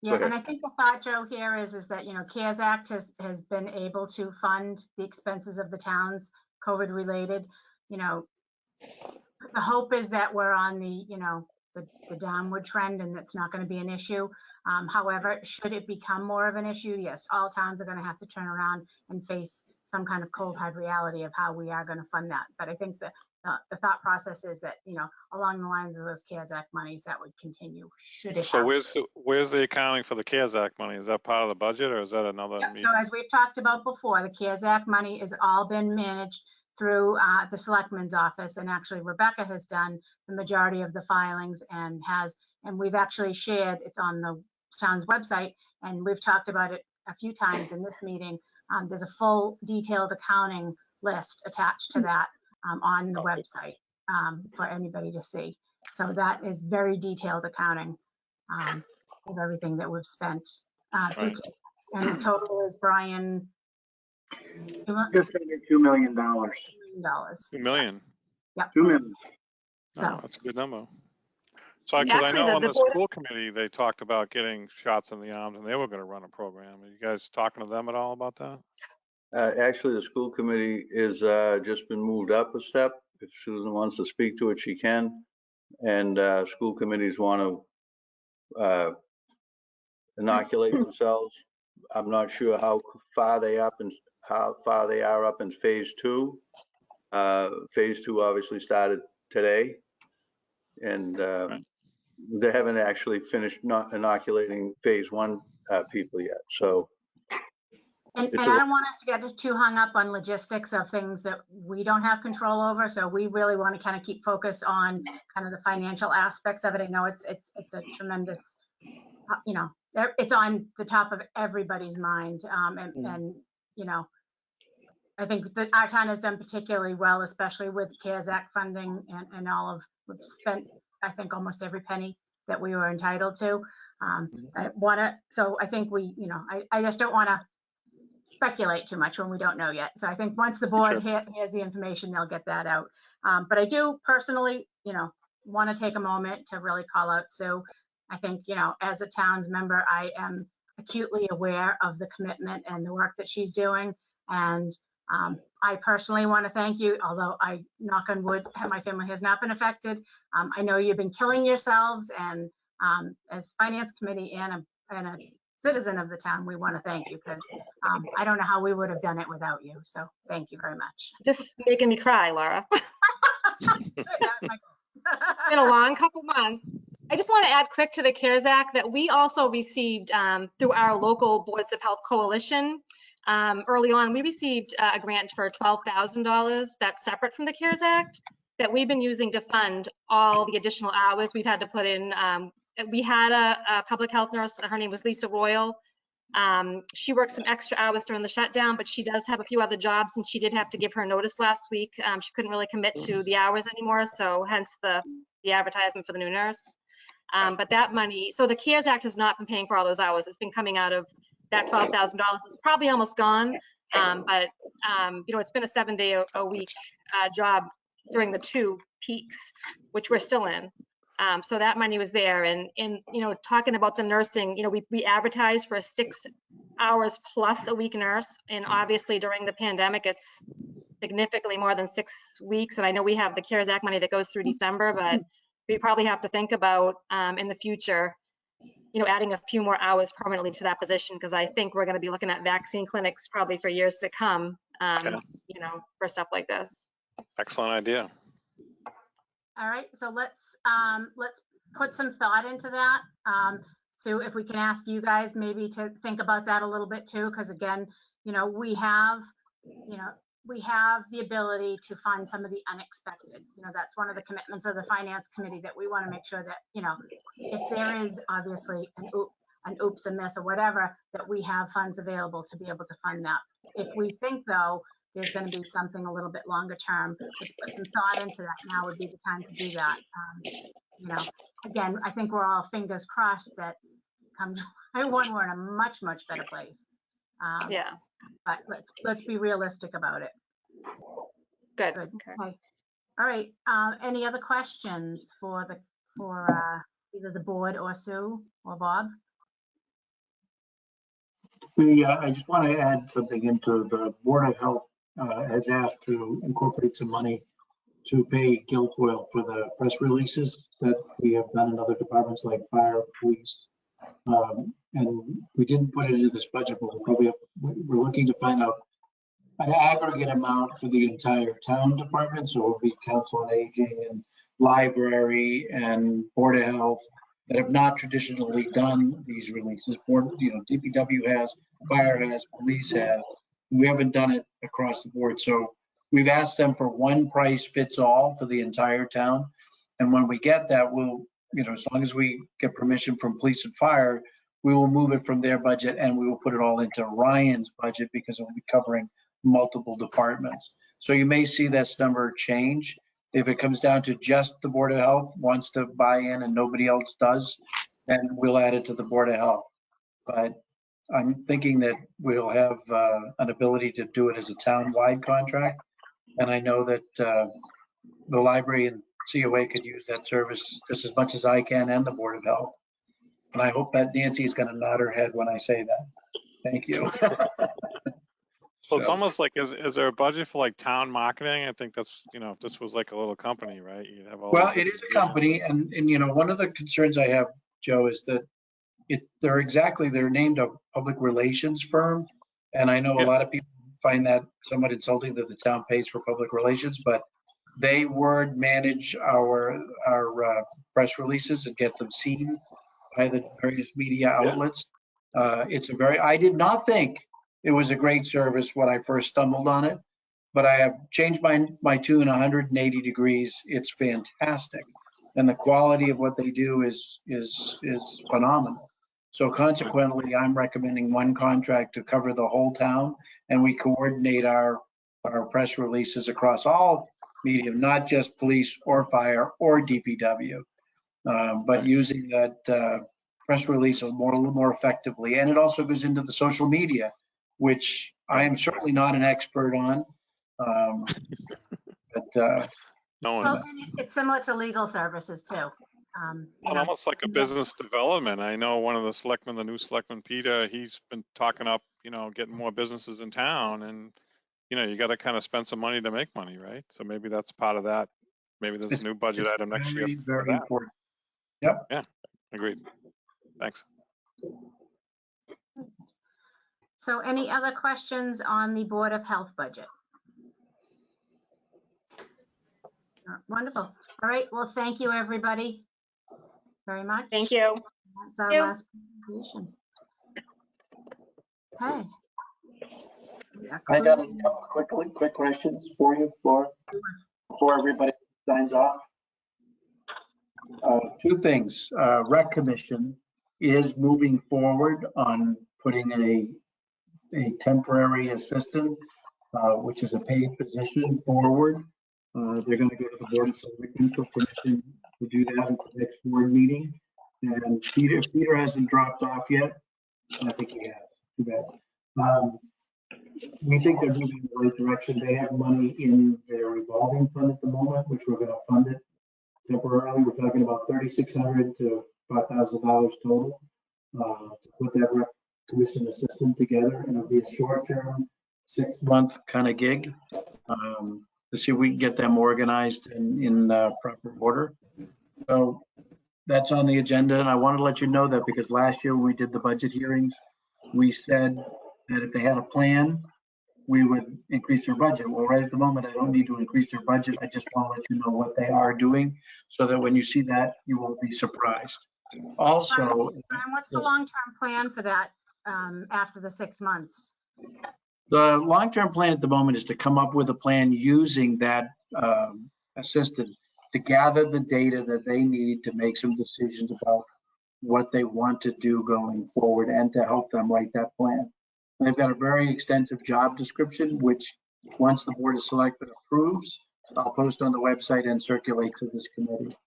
Yeah, ahead. and I think the thought, Joe, here is that, CARES Act has been able to fund the expenses of the towns, COVID related. The hope is that we're on the downward trend and that's not going to be an issue. However, should it become more of an issue, yes, all towns are going to have to turn around and face some kind of cold hard reality of how we are going to fund that. But I think the thought process is that, along the lines of those CARES Act monies, that would continue should it So happen. where's the accounting for the CARES Act money? Is that part of the budget or is that another Yep, meeting? so as we've talked about before, the CARES Act money has all been managed through the Selectman's office, and actually Rebecca has done the majority of the filings and we've actually shared, it's on the town's website, and we've talked about it a few times in this meeting. There's a full detailed accounting list attached to that on the website for anybody to see. So that is very detailed accounting of everything that we've spent through Right. CARES Act. And the total is, Brian, Just under $2 million. $2 2 million. Yep. $2 million. So Oh, that's a good number. So, because I Actually, know on the the Board of- school committee, they talked about getting shots in the arms and they were going to run a program. Are you guys talking to them at all about that? Actually, the school committee is just been moved up a step. If Susan wants to speak to it, she can. And school committees want to inoculate themselves. I'm not sure how far they are up in phase 2. Phase 2 obviously started today, and they haven't actually finished not inoculating phase 1 people yet. So. And I don't want us to get too hung up on logistics of things that we don't have control over. So we really want to kind of keep focus on kind of the financial aspects of it. I know it's a tremendous, it's on the top of everybody's mind. And I think that our town has done particularly well, especially with CARES Act funding and we've spent, I think, almost every penny that we were entitled to. So I think I just don't want to speculate too much when we don't know yet. So I think once the board hears the information, they'll get that out. But I do personally, want to take a moment to really call out Sue. I think, as a town's member, I am acutely aware of the commitment and the work that she's doing. And I personally want to thank you, although I, knock on wood, my family has not been affected. I know you've been killing yourselves, and as finance committee and a citizen of the town, we want to thank you because I don't know how we would have done it without you. So thank you very much. Just making me cry, Laura. That was my goal. It's been a long couple months. I just want to add quick to the CARES Act that we also received through our local Boards of Health Coalition. Early on, we received a grant for $12,000 that's separate from the CARES Act that we've been using to fund all the additional hours we've had to put in. We had a public health nurse, her name was Lisa Royal. She worked some extra hours during the shutdown, but she does have a few other jobs, and she did have to give her notice last week. She couldn't really commit to the hours anymore, so hence the advertisement for the new nurse. But that money, so the CARES Act has not been paying for all those hours. It's been coming out of that $12,000. It's probably almost gone, but it's been a 7-day-a-week job during the 2 peaks, which we're still in. So that money was there, and talking about the nursing, we advertised for a 6 hours plus a week nurse, and obviously during the pandemic, it's significantly more than 6 weeks. And I know we have the CARES Act money that goes through December, but we probably have to think about in the future, adding a few more hours permanently to that position, because I think we're going to be looking at vaccine clinics probably for years to come, for stuff like this. Excellent idea. All right, so let's put some thought into that. So if we can ask you guys maybe to think about that a little bit too, because again, we have the ability to fund some of the unexpected. That's one of the commitments of the finance committee, that we want to make sure that, if there is obviously an oops, a miss or whatever, that we have funds available to be able to fund that. If we think though, there's going to be something a little bit longer term, let's put some thought into that. Now would be the time to do that. Again, I think we're all fingers crossed that come July 1, we're in a much, much better place. Yeah. But let's be realistic about it. Good. Good. Okay. Okay. All right. Any other questions for either the board or Sue or Bob? I just want to add something into the Board of Health has asked to incorporate some money to pay Guilfoyle for the press releases that we have done in other departments like fire, police. And we didn't put it into this budget, but we're looking to find out an aggregate amount for the entire town department. So it will be council on aging and library and Board of Health that have not traditionally done these releases. DPW has, fire has, police has. We haven't done it across the board. So we've asked them for one price fits all for the entire town. And when we get that, we'll, as long as we get permission from police and fire, we will move it from their budget and we will put it all into Ryan's budget because it will be covering multiple departments. So you may see this number change. If it comes down to just the Board of Health wants to buy in and nobody else does, then we'll add it to the Board of Health. But I'm thinking that we'll have an ability to do it as a town-wide contract. And I know that the library and COA could use that service just as much as I can and the Board of Health. And I hope that Nancy is going to nod her head when I say that. Thank you. So it's almost like, is there a budget for like town marketing? I think that's, if this was like a little company, right? You'd have all. Well, it is a company, and one of the concerns I have, Joe, is that they're named a public relations firm, and I know a lot of people find that somewhat insulting that the town pays for public relations, but they manage our press releases and get them seen by the various media outlets. I did not think it was a great service when I first stumbled on it, but I have changed my tune 180 degrees. It's fantastic. And the quality of what they do is phenomenal. So consequently, I'm recommending one contract to cover the whole town, and we coordinate our press releases across all media, not just police or fire or DPW, but using that press release a little more effectively. And it also goes into the social media, which I am certainly not an expert on. Well, it's similar to legal services too. Almost like a business development. I know one of the new selectman, Peter, he's been talking up, getting more businesses in town, and you got to kind of spend some money to make money, right? So maybe that's part of that. Maybe there's a new budget item next year. Very important. Yep. Yeah, agreed. Thanks. So any other questions on the Board of Health budget? Wonderful. All right. Well, thank you, everybody, very much. Thank you. That's our last presentation. Okay. I got a couple quick questions for you, Laura, before everybody signs off. Two things. Rec Commission is moving forward on putting a temporary assistant, which is a paid position, forward. They're going to go to the Board of Selectmen for permission to do that at the next board meeting. And Peter hasn't dropped off yet. I think he has. Too bad. We think they're moving in the right direction. They have money in their revolving fund at the moment, which we're going to fund it temporarily. We're talking about $3,600 to $5,000 total to put that Rec Commission assistant together, and it'll be a short-term, 6-month kind of gig to see if we can get them organized in proper order. So that's on the agenda, and I wanted to let you know that because last year when we did the budget hearings, we said that if they had a plan, we would increase their budget. Well, right at the moment, I don't need to increase their budget. I just want to let you know what they are doing so that when you see that, you won't be surprised. Also, Brian, what's the long-term plan for that after the 6 months? The long-term plan at the moment is to come up with a plan using that assistant to gather the data that they need to make some decisions about what they want to do going forward and to help them write that plan. And they've got a very extensive job description, which once the Board of Selectmen approves, I'll post on the website and circulate to this committee.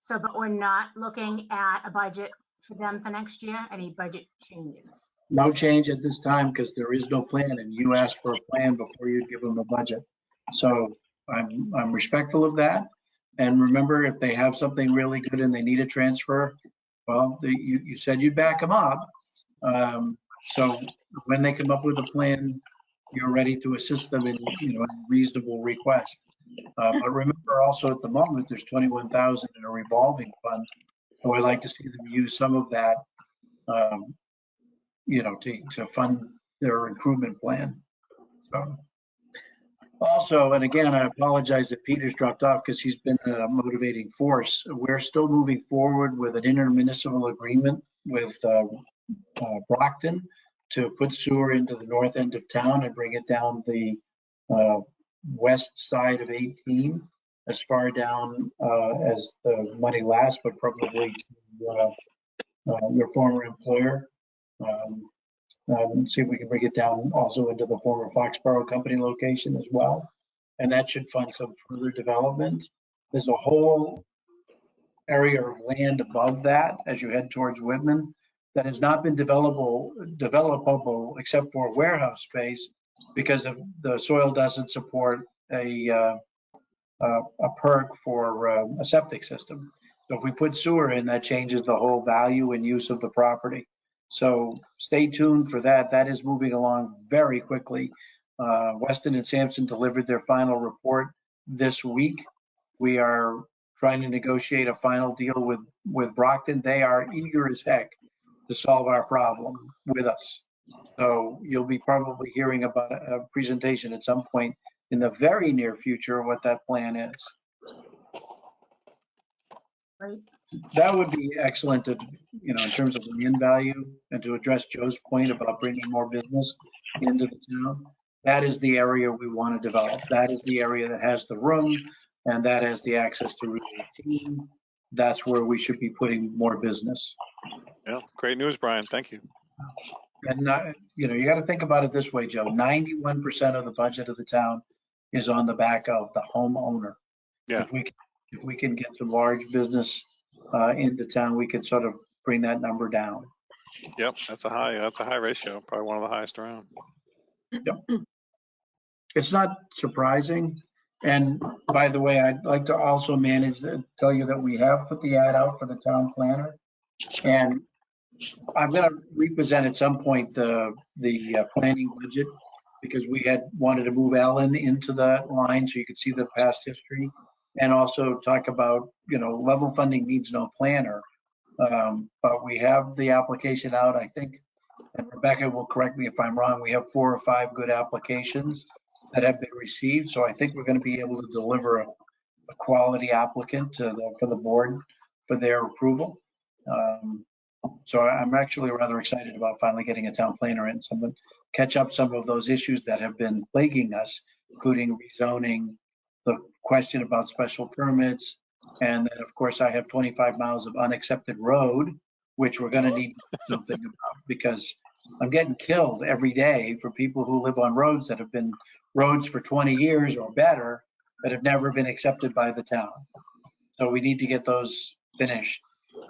So, but we're not looking at a budget for them for next year? Any budget changes? No change at this time because there is no plan, and you asked for a plan before you give them a budget. So I'm respectful of that. And remember, if they have something really good and they need a transfer, well, you said you'd back them up. So when they come up with a plan, you're ready to assist them in, a reasonable request. But remember also at the moment, there's 21,000 in a revolving fund. So I'd like to see them use some of that, to fund their improvement plan. So also, and again, I apologize that Peter's dropped off because he's been a motivating force. We're still moving forward with an intermunicipal agreement with Brockton to put sewer into the north end of town and bring it down the west side of 18, as far down as the money lasts, but probably to your former employer. See if we can bring it down also into the former Foxborough Company location as well. And that should fund some further development. There's a whole area of land above that as you head towards Whitman that has not been developable except for warehouse space because of the soil doesn't support a perk for a septic system. So if we put sewer in, that changes the whole value and use of the property. So stay tuned for that. That is moving along very quickly. Weston and Sampson delivered their final report this week. We are trying to negotiate a final deal with Brockton. They are eager as heck to solve our problem with us. So you'll be probably hearing about a presentation at some point in the very near future of what that plan is. Right. That would be excellent to, in terms of land value and to address Joe's point about bringing more business into the town. That is the area we want to develop. That is the area that has the room and that has the access to Route 18. That's where we should be putting more business. Yeah, great news, Brian. Thank you. And, you got to think about it this way, Joe. 91% of the budget of the town is on the back of the homeowner. Yeah. If we can get some large business into town, we can sort of bring that number down. Yep, that's a high ratio, probably one of the highest around. Yep. It's not surprising. And by the way, I'd like to also tell you that we have put the ad out for the town planner. And I'm going to represent at some point the planning budget because we had wanted to move Ellen into that line so you could see the past history and also talk about, level funding needs no planner. But we have the application out, I think, and Rebecca will correct me if I'm wrong, we have 4 or 5 good applications that have been received. So I think we're going to be able to deliver a quality applicant for the board for their approval. So I'm actually rather excited about finally getting a town planner in, someone catch up some of those issues that have been plaguing us, including rezoning, the question about special permits, and then of course I have 25 miles of unaccepted road, which we're going to need something about because I'm getting killed every day for people who live on roads that have been roads for 20 years or better that have never been accepted by the town. So we need to get those finished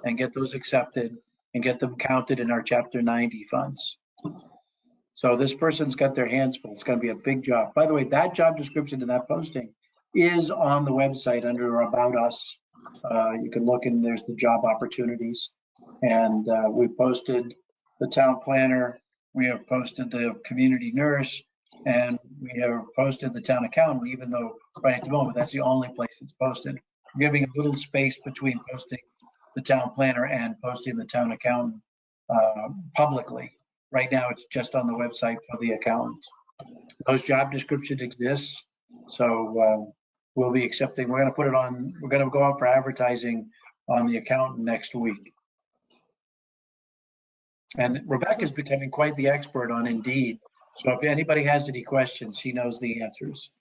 and get those accepted and get them counted in our Chapter 90 funds. So this person's got their hands full. It's going to be a big job. By the way, that job description and that posting is on the website under About Us. You can look and there's the job opportunities. And we posted the town planner, we have posted the community nurse, and we have posted the town accountant, even though right at the moment, that's the only place it's posted. We're giving a little space between posting the town planner and posting the town accountant publicly. Right now, it's just on the website for the accountant. Those job descriptions exist. So we'll be accepting, we're going to put it on, we're going to go out for advertising on the accountant next week. And Rebecca's becoming quite the expert on Indeed. So if anybody has any questions, she knows the answers.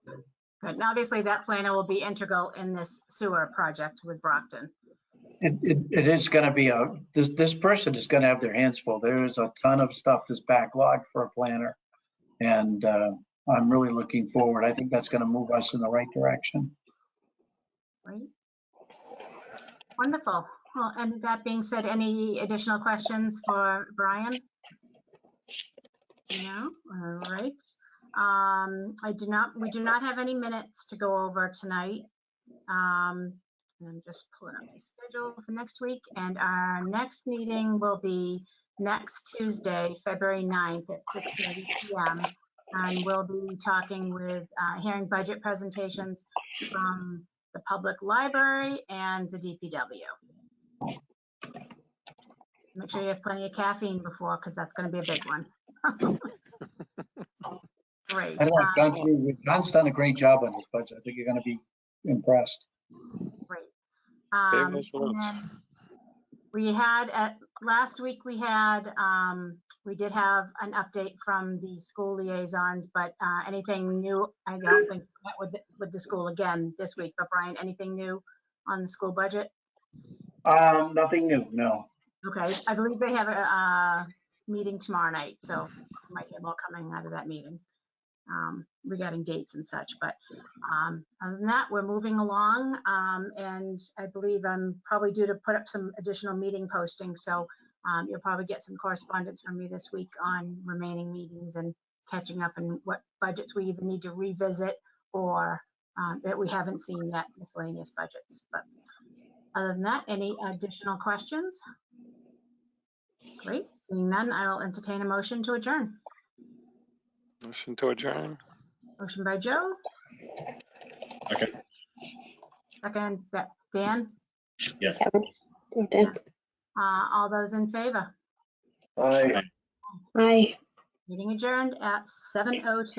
Good. And obviously that planner will be integral in this sewer project with Brockton. It is going to be this person is going to have their hands full. There's a ton of stuff that's backlogged for a planner. And I'm really looking forward. I think that's going to move us in the right direction. Right. Wonderful. Well, and that being said, any additional questions for Brian? No? All right. we do not have any minutes to go over tonight. And I'm just pulling up my schedule for next week, and our next meeting will be next Tuesday, February 9th at 6:30 p.m. And we'll be talking with, hearing budget presentations from the public library and the DPW. Make sure you have plenty of caffeine before, because that's going to be a big one. Great. I like John's done a great job on this budget. I think you're going to be impressed. Great. Famous And words. then we had last week we did have an update from the school liaisons, but anything new? I don't think we met with the school again this week. But Brian, anything new on the school budget? Nothing new, no. Okay, I believe they have a meeting tomorrow night, so you might hear more coming out of that meeting regarding dates and such. But other than that, we're moving along, and I believe I'm probably due to put up some additional meeting postings, so you'll probably get some correspondence from me this week on remaining meetings and catching up and what budgets we even need to revisit or that we haven't seen yet, miscellaneous budgets. But other than that, any additional questions? Great, seeing none, I will entertain a motion to adjourn. Motion to adjourn. Motion by Joe. Okay. Second, Dan. Yes. All those in favor? Aye. Aye. Meeting adjourned at 7:02.